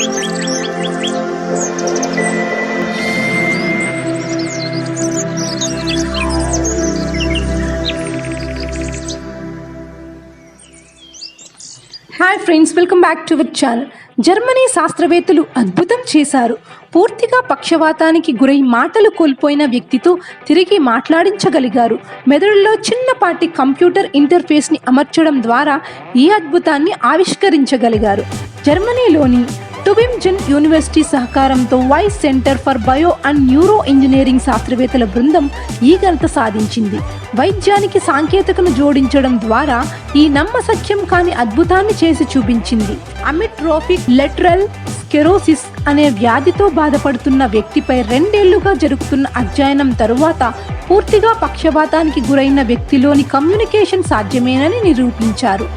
Hi friends, welcome back to our channel. Germany శాస్త్రవేత్తలు అద్భుతం చేశారు. పూర్తిగా పక్షవాతానికి గురై మాటలు కోల్పోయిన వ్యక్తితో తిరిగి మాట్లాడించగలిగారు. మెదడులో చిన్నపాటి కంప్యూటర్ ఇంటర్ఫేస్ని అమర్చడం ద్వారా ఈ అద్భుతాన్ని ఆవిష్కరించగలిగారు. జర్మనీలోని టుబింజన్ యూనివర్సిటీ సహకారంతో Wyss centre for bio and neuro engineering శాస్త్రవేత్తల బృందం ఈ ఘనత సాధించింది. వైద్యానికి సాంకేతికను జోడించడం ద్వారా ఈ నమ్మశక్యం కాని అద్భుతాన్ని చేసి చూపించింది. అమిట్రోఫిక్ లెటరల్ స్కెరోసిస్ అనే వ్యాధితో బాధపడుతున్న వ్యక్తిపై 2 ఏళ్లుగా జరుగుతున్న అధ్యయనం తరువాత పూర్తిగా పక్షవాతానికి గురైన వ్యక్తిలోని కమ్యూనికేషన్ సాధ్యమేనని నిరూపించారు.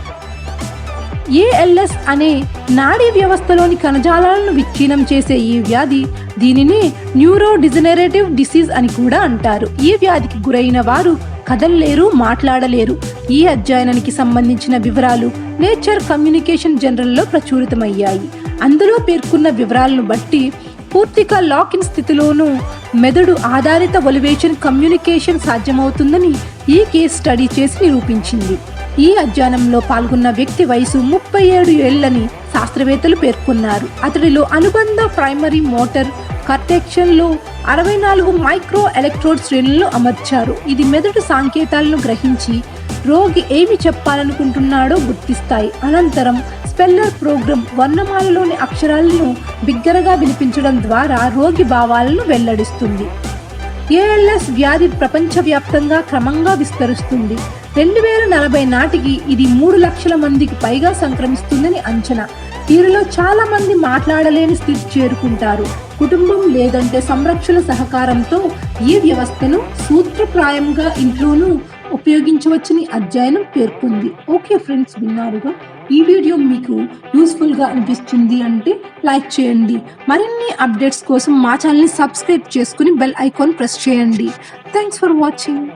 ఏఎల్ఎస్ అనే నాడీ వ్యవస్థలోని కణజాలాలను విచ్ఛిన్నం చేసే ఈ వ్యాధి, దీనిని న్యూరో డిజనరేటివ్ డిసీజ్ అని కూడా అంటారు. ఈ వ్యాధికి గురైన వారు కదలలేరు, మాట్లాడలేరు. ఈ అధ్యయనానికి సంబంధించిన వివరాలు నేచర్ కమ్యూనికేషన్ జర్నల్లో ప్రచురితమయ్యాయి. అందులో పేర్కొన్న వివరాలను బట్టి పూర్తిగా లాక్-ఇన్ స్థితిలోనూ మెదడు ఆధారిత వొలివేషన్ కమ్యూనికేషన్ సాధ్యమవుతుందని ఈ కేస్ స్టడీ చేసి నిరూపించింది. ఈ అధ్యయనంలో పాల్గొన్న వ్యక్తి వయసు 37 ఏళ్లని శాస్త్రవేత్తలు పేర్కొన్నారు. అతడిలో అనుబంధ ప్రైమరీ మోటార్ కార్టెక్స్లో 64 మైక్రో ఎలక్ట్రోడ్ శ్రేణులను అమర్చారు. ఇది మెదడు సంకేతాలను గ్రహించి రోగి ఏమి చెప్పాలనుకుంటున్నాడో గుర్తిస్తాయి. అనంతరం స్పెల్లర్ ప్రోగ్రామ్ వర్ణమాలలోని అక్షరాలను బిగ్గరగా వినిపించడం ద్వారా రోగి భావాలను వెల్లడిస్తుంది. ఏఎల్ఎస్ వ్యాధి ప్రపంచవ్యాప్తంగా క్రమంగా విస్తరిస్తుంది. 2040 నాటికి ఇది 3 లక్షల మందికి పైగా సంక్రమిస్తుందని అంచనా. వీరిలో చాలా మంది మాట్లాడలేని స్థితి చేరుకుంటారు. కుటుంబం లేదంటే సంరక్షణ సహకారంతో ఈ వ్యవస్థను సూత్రప్రాయంగా ఇంట్లోనూ ఉపయోగించవచ్చని అధ్యయనం పేర్కొంది. ఓకే ఫ్రెండ్స్, విన్నారుగా. ఈ వీడియో మీకు యూస్ఫుల్గా అనిపిస్తుంది అంటే లైక్ చేయండి. మరిన్ని అప్డేట్స్ కోసం మా ఛానల్ని సబ్స్క్రైబ్ చేసుకుని బెల్ ఐకాన్ ప్రెస్ చేయండి. Thanks for watching.